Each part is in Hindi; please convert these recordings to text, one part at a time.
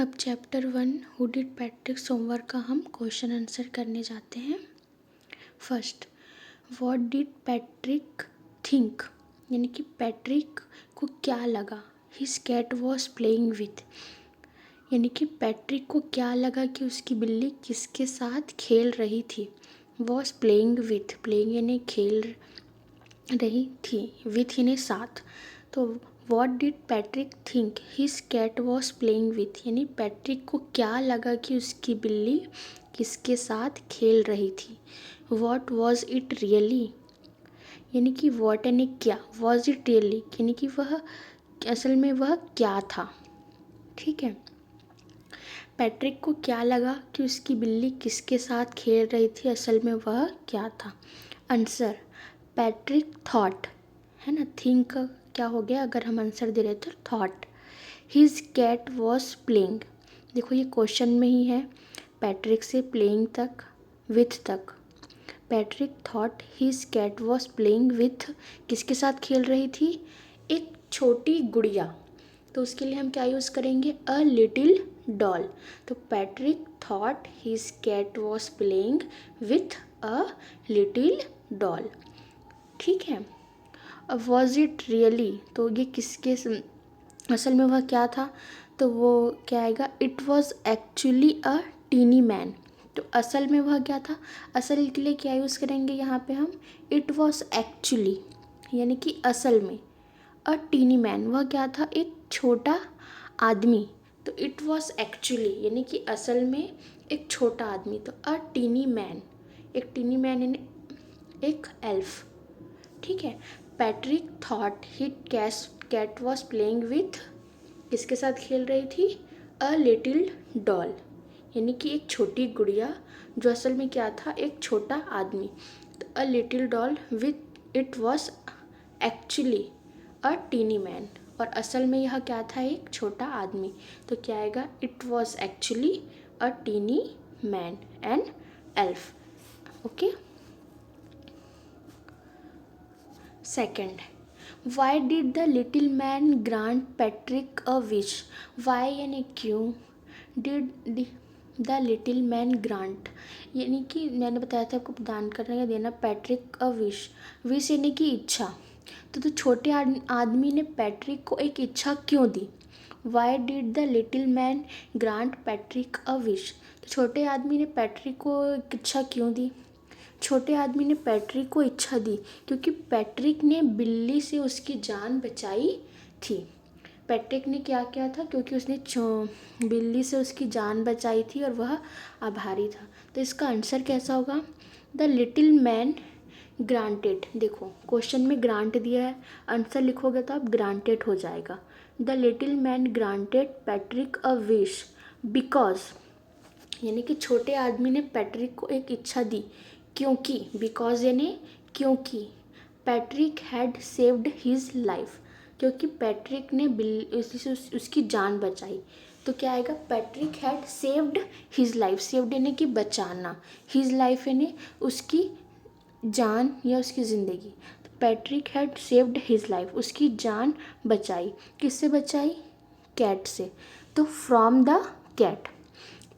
अब chapter 1 who did Patrick homework का हम क्वेश्चन आंसर करने जाते हैं। First, what did Patrick think, यानी कि पैट्रिक को क्या लगा। His cat was playing with, यानी कि पैट्रिक को क्या लगा कि उसकी बिल्ली किसके साथ खेल रही थी। वॉज प्लेइंग विथ, प्लेइंग यानी खेल रही थी, विथ यानी साथ। तो what did Patrick think his cat was playing with, यानी पैट्रिक को क्या लगा कि उसकी बिल्ली किसके साथ खेल रही थी। वॉट वॉज इट रियली, यानी कि वॉट यानी क्या, वॉज इट रियली यानी कि वह असल में वह क्या था। ठीक है, पैट्रिक को क्या लगा कि उसकी बिल्ली किसके साथ खेल रही थी, असल में वह क्या था। आंसर, पैट्रिक थॉट, है ना, थिंक क्या हो गया, अगर हम आंसर दे रहे तो thought his cat was playing. देखो ये क्वेश्चन में ही है, पैट्रिक से प्लेइंग तक, विथ तक। Patrick thought his cat was playing with, किसके साथ खेल रही थी, एक छोटी गुड़िया। तो उसके लिए हम क्या यूज़ करेंगे, अ लिटिल डॉल। तो Patrick thought his cat was playing with a little doll. ठीक है, अब वॉज इट रियली, तो ये किसके असल में वह क्या था, तो वो क्या आएगा, it was actually a tiny man. तो असल में वह क्या था, असल के लिए क्या यूज़ करेंगे यहाँ पे हम, इट वॉज एक्चुअली, यानी कि असल में, अ टीनी मैन, वह क्या था, एक छोटा आदमी। तो इट वॉज एक्चुअली यानी कि असल में एक छोटा आदमी, तो अ टीनी मैन, एक टीनी मैन यानी एक एल्फ। ठीक है, Patrick thought he cat was playing with, किसके साथ खेल रही थी, अ लिटिल डॉल, यानी कि एक छोटी गुड़िया, जो असल में क्या था, एक छोटा आदमी। तो a little doll with it was actually a tiny man, और असल में यह क्या था, एक छोटा आदमी। तो क्या आएगा, it was actually a tiny man and elf. Okay, second, why did the little man grant Patrick a wish. Why यानी क्यों, डिड द लिटिल मैन ग्रांट, यानी कि मैंने बताया था आपको प्रदान करने का देना, पैट्रिक अ विश, विश यानी कि इच्छा। तो छोटे आदमी ने पैट्रिक को एक इच्छा क्यों दी। Why did the little man grant Patrick a wish, तो छोटे आदमी ने पैट्रिक को एक इच्छा क्यों दी। छोटे आदमी ने पैट्रिक को इच्छा दी क्योंकि पैट्रिक ने बिल्ली से उसकी जान बचाई थी। पैट्रिक ने क्या किया था, क्योंकि उसने बिल्ली से उसकी जान बचाई थी और वह आभारी था। तो इसका आंसर कैसा होगा, द लिटिल मैन ग्रांटेड। देखो क्वेश्चन में ग्रांट दिया है, आंसर लिखोगे तो आप ग्रांटेड हो जाएगा। The little man granted Patrick a wish because, यानी कि छोटे आदमी ने पैट्रिक को एक इच्छा दी क्योंकि, बिकॉज यानी क्योंकि, Patrick had saved his life, क्योंकि पैट्रिक ने उसकी जान बचाई। तो क्या आएगा, Patrick had saved his life, saved यानी कि बचाना, हिज लाइफ यानी उसकी जान या उसकी ज़िंदगी। तो Patrick had saved his life, उसकी जान बचाई, किससे बचाई, कैट से। तो from the cat,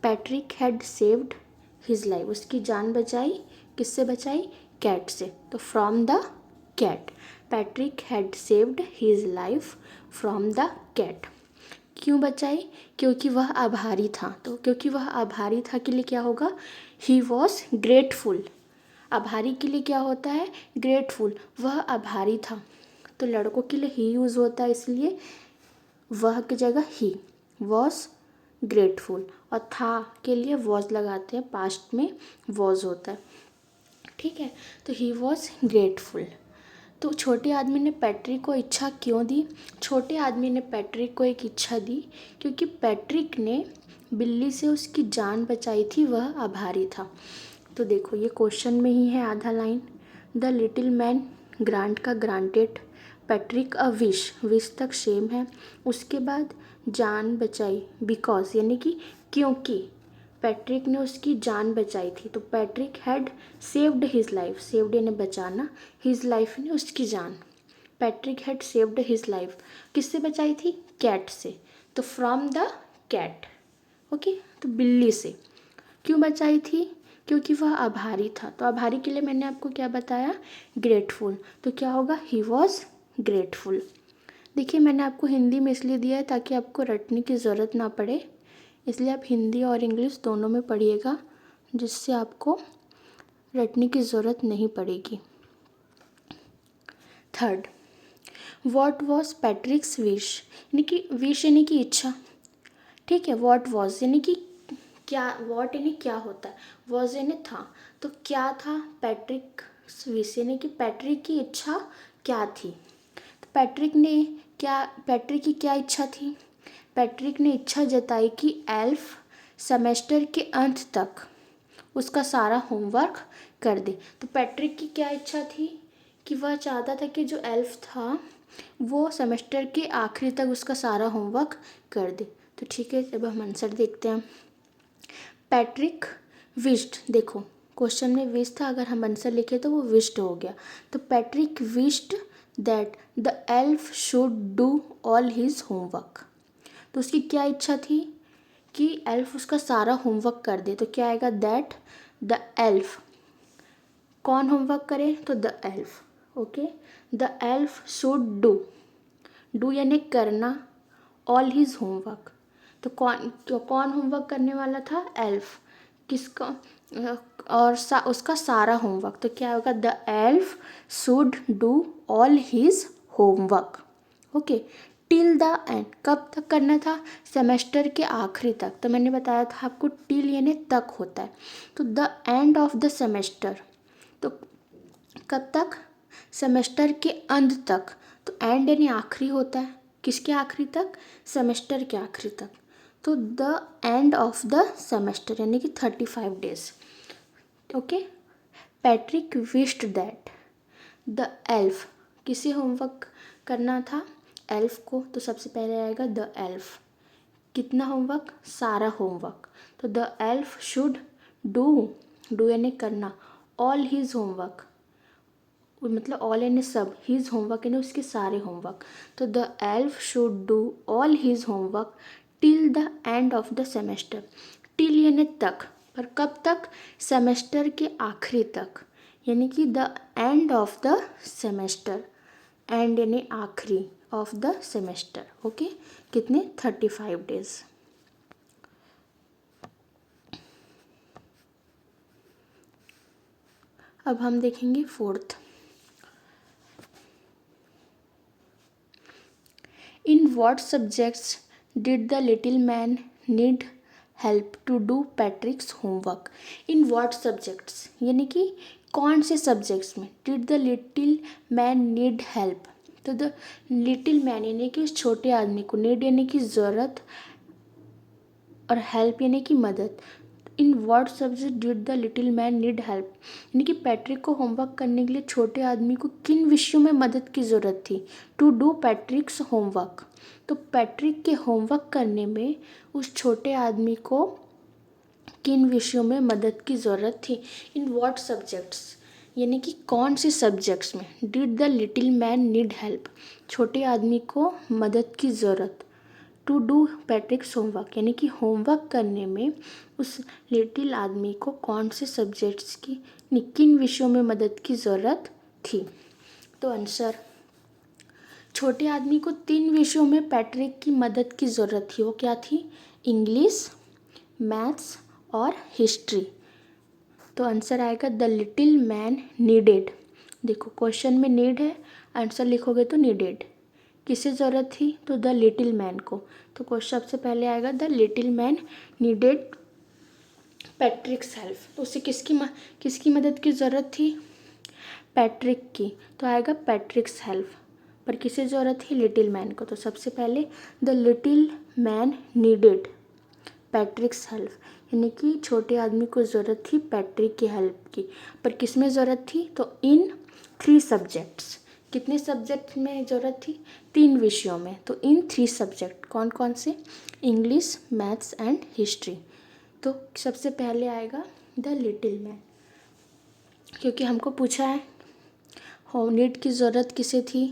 Patrick had saved his life, उसकी जान बचाई, किससे बचाई, कैट से। तो from the cat, Patrick had saved his life from the cat. क्यों बचाई, क्योंकि वह आभारी था। तो क्योंकि वह आभारी था के लिए क्या होगा, ही वॉज ग्रेटफुल। आभारी के लिए क्या होता है, ग्रेटफुल, वह आभारी था। तो लड़कों के लिए ही यूज़ होता है, इसलिए वह की जगह ही, वॉज ग्रेटफुल, और था के लिए वॉज लगाते हैं, पास्ट में वॉज होता है। ठीक है, तो ही वॉज ग्रेटफुल। तो छोटे आदमी ने पैट्रिक को इच्छा क्यों दी, छोटे आदमी ने पैट्रिक को एक इच्छा दी क्योंकि पैट्रिक ने बिल्ली से उसकी जान बचाई थी, वह आभारी था। तो देखो ये क्वेश्चन में ही है आधा line, the little man grant का granted, Patrick a wish, wish तक सेम है। उसके बाद जान बचाई, बिकॉज यानी कि क्योंकि पैट्रिक ने उसकी जान बचाई थी। तो Patrick had saved his life, saved यानी बचाना, हिज लाइफ ने उसकी जान। Patrick had saved his life, किससे बचाई थी, कैट से। तो फ्रॉम द कैट, ओके, तो बिल्ली से क्यों बचाई थी? क्योंकि वह आभारी था। तो आभारी के लिए मैंने आपको क्या बताया? ग्रेटफुल। तो क्या होगा? He was grateful. देखिए मैंने आपको हिंदी में इसलिए दिया है ताकि आपको रटने की ज़रूरत ना पड़े, इसलिए आप हिंदी और इंग्लिश दोनों में पढ़िएगा, जिससे आपको रटने की ज़रूरत नहीं पड़ेगी। थर्ड, वॉट वॉज पैट्रिक्स विश, यानी कि विश यानी कि इच्छा, ठीक है। वॉट वॉज यानी कि क्या, वॉट यानी क्या होता है, वॉज यानी था, तो क्या था पैट्रिक विश यानी कि पैट्रिक की इच्छा क्या थी। तो पैट्रिक की क्या इच्छा थी? पैट्रिक ने इच्छा जताई कि एल्फ सेमेस्टर के अंत तक उसका सारा होमवर्क कर दे। तो पैट्रिक की क्या इच्छा थी? कि वह चाहता था कि जो एल्फ था वो सेमेस्टर के आखिरी तक उसका सारा होमवर्क कर दे। तो ठीक है, अब हम आंसर देखते हैं। पैट्रिक विश्ड, देखो क्वेश्चन में विश था, अगर हम आंसर लिखे तो वो विश्ड हो गया। तो Patrick wished that the elf should do all his homework. तो उसकी क्या इच्छा थी? कि एल्फ उसका सारा होमवर्क कर दे। तो क्या आएगा? दैट द एल्फ, कौन होमवर्क करे? तो the elf. Okay, the elf should do यानी करना, ऑल हिज होमवर्क। तो कौन होमवर्क करने वाला था? एल्फ। किसका? और उसका सारा होमवर्क। तो क्या होगा? The elf should do all his homework. Okay, till the end, कब तक करना था? सेमेस्टर के आखिरी तक। तो मैंने बताया था आपको टिल यानी तक होता है। तो the end of the semester, तो कब तक? सेमेस्टर के अंत तक। तो एंड यानी आखिरी होता है, किसके आखिरी तक? सेमेस्टर के आखिरी तक। तो the end of the semester यानी कि 35 days. Okay, Patrick wished that the elf, किसे होमवर्क करना था? एल्फ को। तो सबसे पहले आएगा द एल्फ, कितना होमवर्क? सारा होमवर्क। तो द एल्फ शुड डू यानी करना, ऑल हिज होमवर्क, मतलब ऑल यानी सब, हिज होमवर्क यानी उसके सारे होमवर्क। तो the elf should do all his homework till the end of the semester. Till यानी तक, पर कब तक? सेमेस्टर के आखिरी तक, यानी कि the end of the semester. And यानी आखिरी, ऑफ द सेमेस्टर। ओके, कितने? 35 डेज। अब हम देखेंगे fourth. In what subjects did the little man need help to do Patrick's homework? In what subjects यानी कि कौन से सब्जेक्ट्स में did the little man need help? तो द लिटिल मैन यानी कि उस छोटे आदमी को, नीड यानी कि ज़रूरत और हेल्प यानी कि मदद। In what subject did the little man need help, यानी कि पैट्रिक को होमवर्क करने के लिए छोटे आदमी को किन विषयों में मदद की ज़रूरत थी? To do Patrick's homework. तो पैट्रिक के होमवर्क करने में उस छोटे आदमी को किन विषयों में मदद की ज़रूरत थी? इन व्हाट सब्जेक्ट्स यानी कि कौन से सब्जेक्ट्स में did the little man need help, छोटे आदमी को मदद की ज़रूरत। टू डू पैट्रिक्स होमवर्क यानी कि होमवर्क करने में उस लिटिल आदमी को कौन से सब्जेक्ट्स की, किन विषयों में मदद की ज़रूरत थी। तो आंसर, छोटे आदमी को 3 विषयों में पैट्रिक की मदद की ज़रूरत थी। वो क्या थी? इंग्लिश, मैथ्स और हिस्ट्री। तो आंसर आएगा द लिटिल मैन नीडेड। देखो क्वेश्चन में नीड है, आंसर लिखोगे तो नीडेड। किसे ज़रूरत थी? तो द लिटिल मैन को। तो क्वेश्चन सबसे पहले आएगा the little man needed पैट्रिक्स help. तो उसे किसकी मदद की ज़रूरत थी? पैट्रिक की। तो आएगा पैट्रिक्स हेल्प। पर किसे ज़रूरत थी? लिटिल मैन को। तो सबसे पहले the little man needed पैट्रिक्स help, यानी कि छोटे आदमी को ज़रूरत थी पैट्रिक की हेल्प की। पर किस में ज़रूरत थी? तो इन 3 सब्जेक्ट्स। कितने सब्जेक्ट में ज़रूरत थी? 3 विषयों में। तो इन 3 सब्जेक्ट कौन कौन से? English, maths and history. तो सबसे पहले आएगा द लिटिल मैन, क्योंकि हमको पूछा है होम नीड की ज़रूरत किसे थी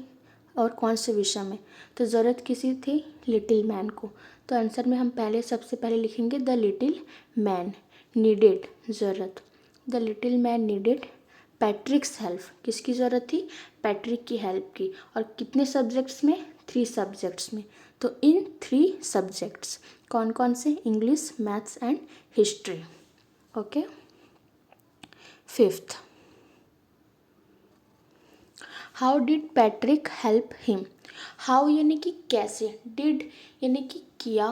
और कौन से विषय में। तो ज़रूरत किसी थी? लिटिल मैन को। तो आंसर में हम सबसे पहले लिखेंगे द लिटिल मैन नीडेड, ज़रूरत। The little man needed पैट्रिक्स help, किसकी ज़रूरत थी? पैट्रिक की हेल्प की। और कितने सब्जेक्ट्स में? 3 सब्जेक्ट्स में। तो इन 3 सब्जेक्ट्स कौन कौन से? English, maths and history. Okay. 5th, how did Patrick help him? How यानी कि कैसे, डिड यानी कि किया,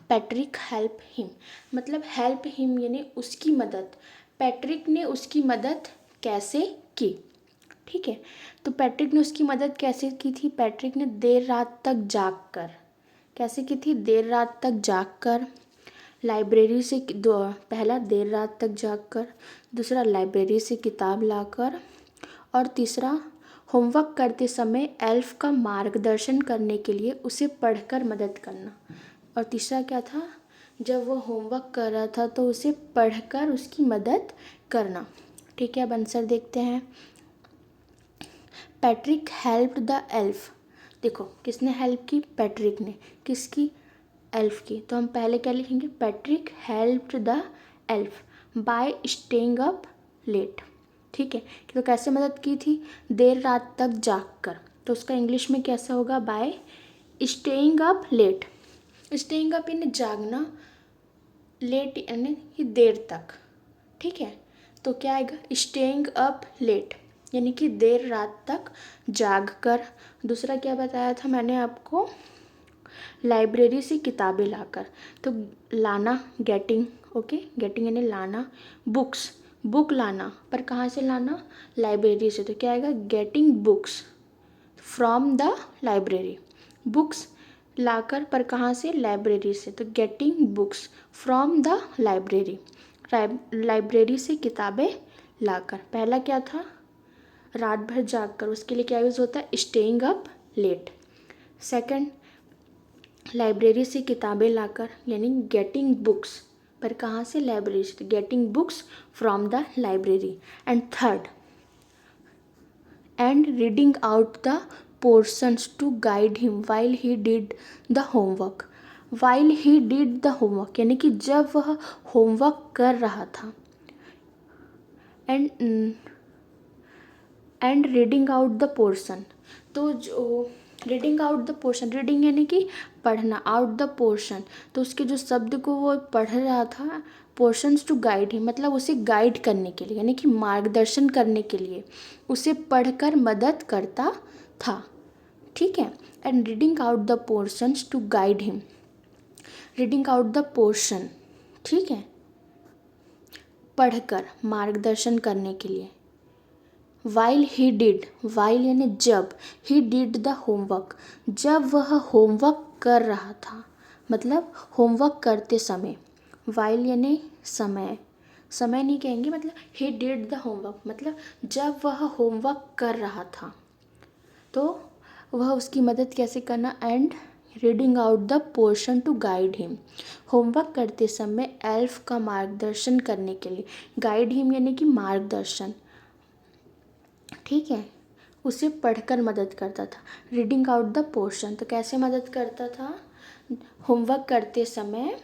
पैट्रिक हेल्प हिम मतलब हेल्प हिम यानी उसकी मदद। पैट्रिक ने उसकी मदद कैसे की? ठीक है, तो पैट्रिक ने उसकी मदद कैसे की थी? पैट्रिक ने देर रात तक जाग कर, कैसे की थी? देर रात तक जाग कर, लाइब्रेरी से पहला देर रात तक जाग कर, दूसरा लाइब्रेरी से किताब लाकर, और तीसरा होमवर्क करते समय एल्फ का मार्गदर्शन करने के लिए उसे पढ़कर मदद करना। और तीसरा क्या था? जब वो होमवर्क कर रहा था तो उसे पढ़कर उसकी मदद करना। ठीक है, अब आंसर देखते हैं। पैट्रिक हेल्प्ड द एल्फ, देखो किसने हेल्प की? पैट्रिक ने। किसकी? एल्फ की। तो हम पहले क्या लिखेंगे? Patrick helped the elf by staying up late. ठीक है, तो कैसे मदद की थी? देर रात तक जाग कर, तो उसका इंग्लिश में कैसा होगा? By staying up late. Staying up यानी जागना, लेट यानी कि देर तक। ठीक है, तो क्या आएगा? स्टेइंग अप लेट यानी कि देर रात तक जाग कर। दूसरा क्या बताया था मैंने आपको? लाइब्रेरी से किताबें लाकर, तो लाना गेटिंग, ओके, गेटिंग यानी लाना, बुक्स बुक लाना, पर कहाँ से लाना? लाइब्रेरी से, तो क्या आएगा? Getting books from the library. Books लाकर, पर कहाँ से? लाइब्रेरी से, तो getting books from the library. Library से किताबें लाकर। पहला क्या था? रात भर जाग कर, उसके लिए क्या यूज़ होता है? Staying up late. Second, library से किताबें लाकर यानी गेटिंग बुक्स, पर कहाँ से? लाइब्रेरी से, getting books from the library. And third, and reading out the portions to guide him while he did the homework. While he did the homework यानी कि जब वह होमवर्क कर रहा था। And reading out the portion, तो जो reading out the portion, reading यानी कि पढ़ना, आउट द पोर्शन, तो उसके जो शब्द को वो पढ़ रहा था, पोर्शंस टू गाइड ही मतलब उसे गाइड करने के लिए यानी कि मार्गदर्शन करने के लिए उसे पढ़कर मदद करता था। ठीक है, and reading out the portions to guide him, reading out the portion, ठीक है, पढ़कर मार्गदर्शन करने के लिए। वाइल ही डिड, वाइल यानी जब, ही डिड द होमवर्क जब वह होमवर्क कर रहा था, मतलब होमवर्क करते समय। वाइल यानी समय, समय नहीं कहेंगे, मतलब ही डिड द होमवर्क मतलब जब वह होमवर्क कर रहा था, तो वह उसकी मदद कैसे करना? And reading out the portion to guide him, homework करते समय एल्फ का मार्गदर्शन करने के लिए। गाइड हिम यानी कि मार्गदर्शन, ठीक है, उसे पढ़कर मदद करता था। रीडिंग आउट द पोर्शन, तो कैसे मदद करता था? होमवर्क करते समय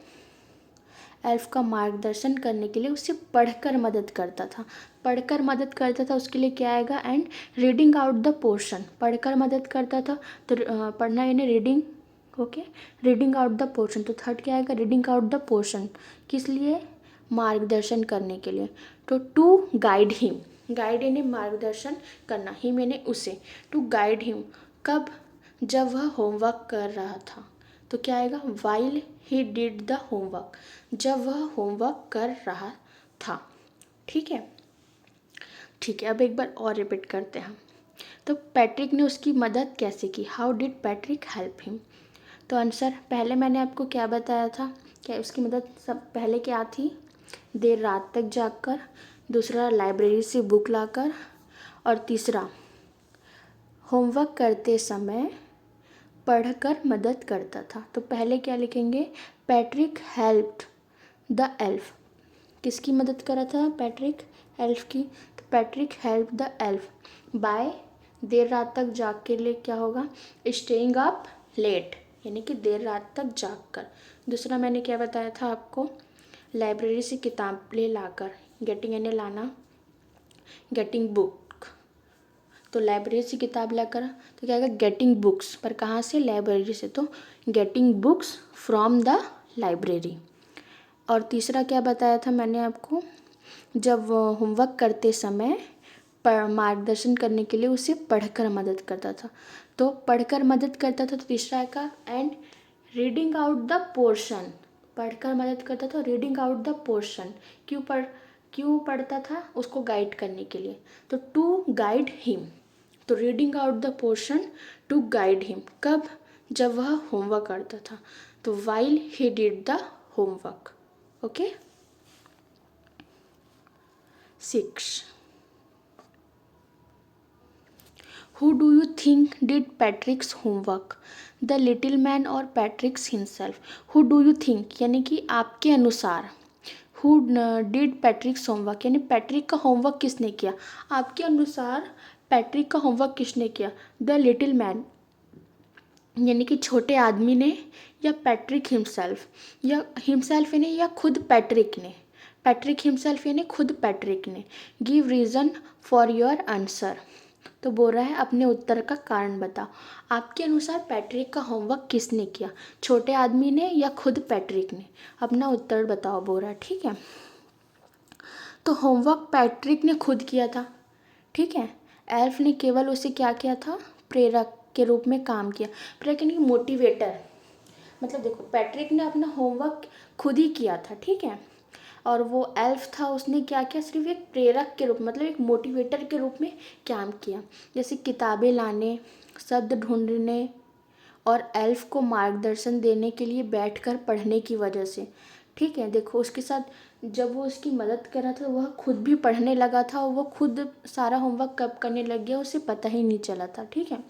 एल्फ का मार्गदर्शन करने के लिए उसे पढ़कर मदद करता था। पढ़कर मदद करता था, उसके लिए क्या आएगा? And reading out the portion, पढ़कर मदद करता था, तो पढ़ना यानी reading, okay, reading out the portion, तो थर्ड क्या आएगा? रीडिंग आउट द पोर्शन, किस लिए? मार्गदर्शन करने के लिए। तो टू गाइड हिम, गाइड यानी मार्गदर्शन करना, हिम यानी उसे, टू गाइड हिम कब? जब वह होमवर्क कर रहा था, तो क्या आएगा? While he did the homework, जब वह होमवर्क कर रहा था। ठीक है, ठीक है, अब एक बार और रिपीट करते हैं। तो पैट्रिक ने उसकी मदद कैसे की? How did Patrick help him? तो आंसर पहले मैंने आपको क्या बताया था? क्या उसकी मदद सब पहले क्या थी? देर रात तक जागकर, दूसरा लाइब्रेरी से बुक लाकर, और तीसरा होमवर्क करते समय पढ़कर मदद करता था। तो पहले क्या लिखेंगे? पैट्रिक हेल्प्ड द एल्फ, किसकी मदद कर रहा था? पैट्रिक, एल्फ की। तो Patrick help the elf by, देर रात तक जाग के लिए क्या होगा? स्टेइंग अप लेट यानी कि देर रात तक जाग कर। दूसरा मैंने क्या बताया था आपको, लाइब्रेरी से किताबें लाकर, गेटिंग यानी लाना, गेटिंग बुक, तो लाइब्रेरी से किताब लाकर तो क्या आएगा गेटिंग बुक्स, पर कहाँ से, लाइब्रेरी से, तो getting books from the library. और तीसरा क्या बताया था मैंने आपको, जब होमवर्क करते समय मार्गदर्शन करने के लिए उसे पढ़कर मदद करता था, तो पढ़कर मदद करता था, तो तीसरा का and reading out the portion, पढ़कर मदद करता था, रीडिंग आउट द पोर्शन, क्यों पढ़ता था, उसको गाइड करने के लिए, तो टू गाइड हिम, तो reading out the portion to guide him, कब, जब वह होमवर्क करता था, तो while he did the homework. Okay. 6. Who do you think did Patrick's homework? The little man or Patrick's himself? Who do you think यानी कि आपके अनुसार, Who did Patrick's homework यानी पैट्रिक का होमवर्क किसने किया, आपके अनुसार पैट्रिक का होमवर्क किसने किया, द लिटिल मैन यानी कि छोटे आदमी ने, या पैट्रिक हिमसेल्फ, या हिमसेल्फ यानी या खुद पैट्रिक ने, पैट्रिक हिमसेल्फ यानी खुद पैट्रिक ने। Give reason for your answer, तो बोल रहा है अपने उत्तर का कारण बताओ, आपके अनुसार पैट्रिक का होमवर्क किसने किया, छोटे आदमी ने या खुद पैट्रिक ने, अपना उत्तर बताओ बोल रहा है। ठीक है, तो होमवर्क पैट्रिक ने खुद किया था। ठीक है, एल्फ ने केवल उसे क्या किया था, प्रेरक के रूप में काम किया। प्रेरक यानी मोटिवेटर, मतलब देखो पैट्रिक ने अपना होमवर्क खुद ही किया था। ठीक है, और वो एल्फ था, उसने क्या किया, सिर्फ एक प्रेरक के रूप, मतलब एक मोटिवेटर के रूप में काम किया, जैसे किताबें लाने, शब्द ढूंढने और एल्फ को मार्गदर्शन देने के लिए बैठकर पढ़ने की वजह से। ठीक है, देखो उसके साथ जब वो उसकी मदद कर रहा था वह खुद भी पढ़ने लगा था, और वो खुद सारा होमवर्क कब करने लग गया उसे पता ही नहीं चला था। ठीक है,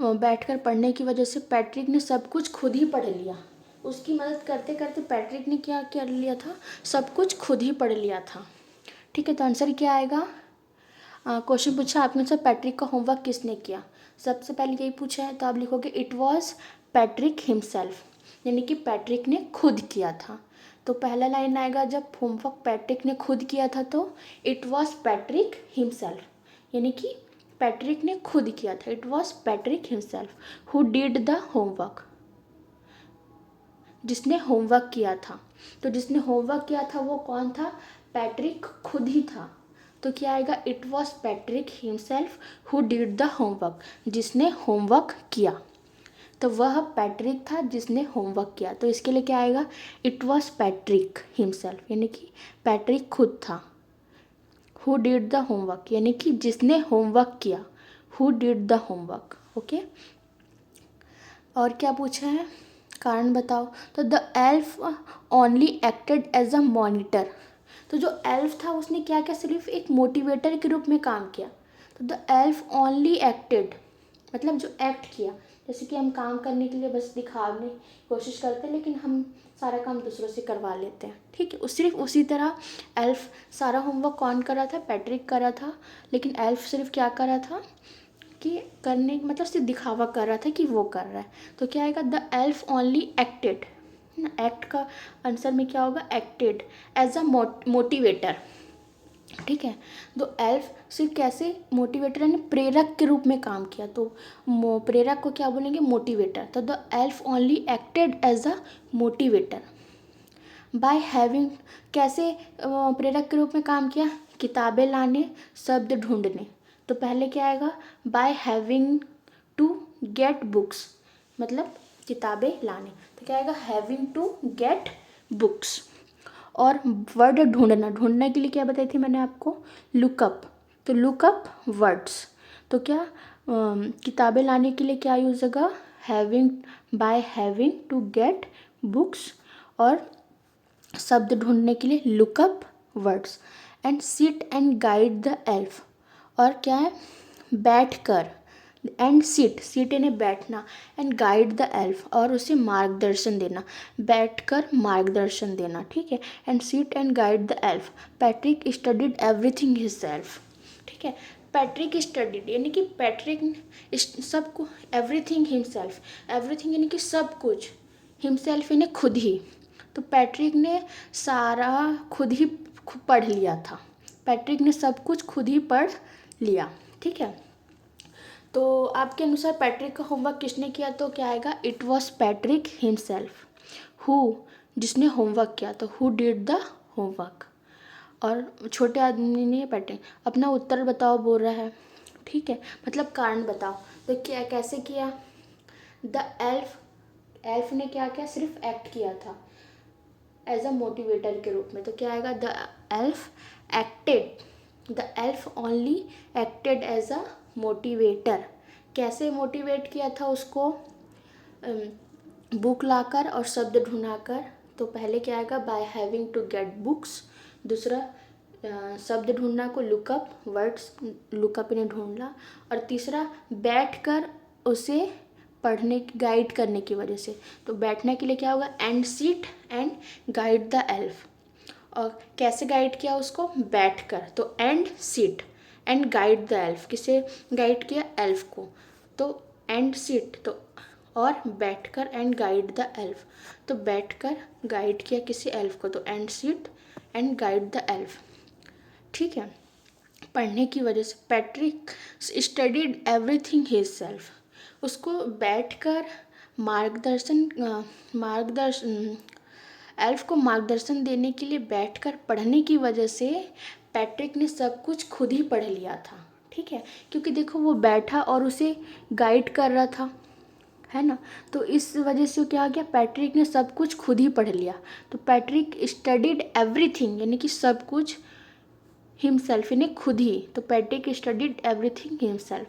बैठकर पढ़ने की वजह से पैट्रिक ने सब कुछ खुद ही पढ़ लिया, उसकी मदद करते करते पैट्रिक ने क्या कर लिया था, सब कुछ खुद ही पढ़ लिया था। ठीक है, तो आंसर क्या आएगा, क्वेश्चन पूछा आपने से पैट्रिक का होमवर्क किसने किया, सबसे पहले यही पूछा है, तो आप लिखोगे इट वॉज पैट्रिक हिमसेल्फ, यानी कि पैट्रिक ने खुद किया था। तो पहला लाइन आएगा जब होमवर्क पैट्रिक ने खुद किया था, तो इट वॉज पैट्रिक हिमसेल्फ, यानी कि पैट्रिक ने खुद किया था, it was Patrick himself. Who did the homework, जिसने होमवर्क किया था, तो जिसने होमवर्क किया था वो कौन था, पैट्रिक खुद ही था, तो क्या आएगा, it was Patrick himself who did the homework, जिसने होमवर्क किया, तो वह पैट्रिक था जिसने होमवर्क किया, तो इसके लिए क्या आएगा, इट वॉज पैट्रिक हिमसेल्फ, यानी कि पैट्रिक खुद था। हु डिड द होमवर्क यानी कि जिसने होमवर्क किया, who did the homework. Okay, और क्या पूछा है, कारण बताओ, तो the elf only acted as a monitor, तो जो एल्फ था उसने क्या किया, सिर्फ एक मोटिवेटर के रूप में काम किया, तो द एल्फ ओनली एक्टेड मतलब जो एक्ट किया, जैसे कि हम काम करने के लिए बस दिखाने की कोशिश करते हैं, लेकिन हम सारा काम दूसरों से करवा लेते हैं। ठीक है, सिर्फ उसी तरह एल्फ सारा होमवर्क कौन कर रहा था, पैट्रिक कर रहा था, लेकिन एल्फ सिर्फ क्या कर रहा था कि करने मतलब सिर्फ दिखावा कर रहा था कि वो कर रहा है, तो क्या आएगा, the elf only acted, act का आंसर में क्या होगा, एक्टेड एज अ मोटिवेटर। ठीक है, तो एल्फ सिर्फ कैसे, मोटिवेटर यानी प्रेरक के रूप में काम किया, तो प्रेरक को क्या बोलेंगे, मोटिवेटर, तो the elf only acted as a motivator by having, कैसे प्रेरक के रूप में काम किया, किताबें लाने, शब्द ढूंढने, तो पहले क्या आएगा, by having to get books, मतलब किताबें लाने, तो क्या आएगा, हैविंग टू गेट बुक्स। और वर्ड ढूंढना, ढूंढने के लिए क्या बताई थी मैंने आपको, लुकअप, तो लुकअप वर्ड्स, तो क्या किताबें लाने के लिए क्या यूज होगा, having, by having to get books, और शब्द ढूंढने के लिए look up words. And sit and guide the elf, और क्या है, बैठ कर, एंड सीट यानी बैठना, एंड गाइड द एल्फ, और उसे मार्गदर्शन देना, बैठकर मार्गदर्शन देना। ठीक है, and seat and guide the elf, Patrick studied everything himself. ठीक है, पैट्रिक स्टडीड यानी कि पैट्रिक सब को, एवरीथिंग हिमसेल्फ, एवरीथिंग यानी कि सब कुछ, हिमसेल्फ यानी खुद ही। तो पैट्रिक ने सारा खुद ही पढ़ लिया था। पैट्रिक ने सब कुछ खुद ही पढ़ लिया। ठीक है, तो आपके अनुसार पैट्रिक का होमवर्क किसने किया? तो क्या आएगा? It was Patrick himself who, जिसने होमवर्क किया। तो हु डिड द होमवर्क। और छोटे आदमी ने पैट्रिक। अपना उत्तर बताओ बोल रहा है। ठीक है, मतलब कारण बताओ। तो क्या कैसे किया? द एल्फ ने क्या किया? सिर्फ एक्ट किया था एज अ मोटिवेटर के रूप में। तो क्या आएगा? The elf only acted as a motivator. कैसे मोटिवेट किया था उसको? बुक लाकर और शब्द ढूंढाकर। तो पहले क्या आएगा? By having to get books. दूसरा शब्द ढूंढना को लुकअप, वर्ड्स लुकअप ने ढूंढना। और तीसरा बैठकर उसे पढ़ने गाइड करने की वजह से। तो बैठने के लिए क्या होगा? And seat and guide the elf. और कैसे गाइड किया उसको? बैठकर। तो and seat and guide the elf. किसे गाइड किया? एल्फ को। तो एंड सीट तो और बैठकर एंड गाइड द एल्फ। तो बैठकर गाइड किया किसी एल्फ को। तो and seat and guide the elf. ठीक है, पढ़ने की वजह से। Patrick studied everything his self. उसको बैठकर मार्गदर्शन एल्फ को मार्गदर्शन देने के लिए बैठकर पढ़ने की वजह से पैट्रिक ने सब कुछ खुद ही पढ़ लिया था। ठीक है, क्योंकि देखो वो बैठा और उसे गाइड कर रहा था, है ना। तो इस वजह से क्या हो गया? पैट्रिक ने सब कुछ खुद ही पढ़ लिया। तो पैट्रिक स्टडीड एवरीथिंग यानी कि सब कुछ हिमसेल्फ यानी खुद ही। तो पैट्रिक स्टडीड एवरीथिंग हिमसेल्फ।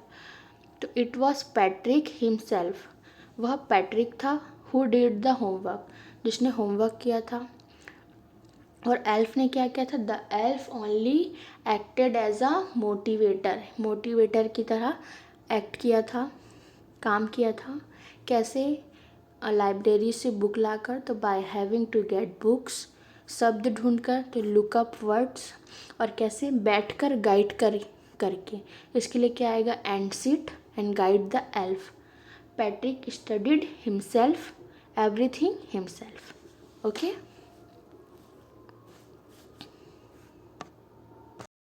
तो इट वॉज पैट्रिक हिमसेल्फ, वह पैट्रिक था। हु डिड द होमवर्क, जिसने होमवर्क किया था। और एल्फ ने क्या किया था? The elf only acted as a motivator, motivator की तरह एक्ट किया था, काम किया था। कैसे? लाइब्रेरी से बुक लाकर। तो by having to get books, शब्द ढूंढकर। तो लुकअप वर्ड्स। और कैसे? बैठकर गाइड करके। इसके लिए क्या आएगा? And seat and guide the elf. Patrick studied himself everything himself. Okay.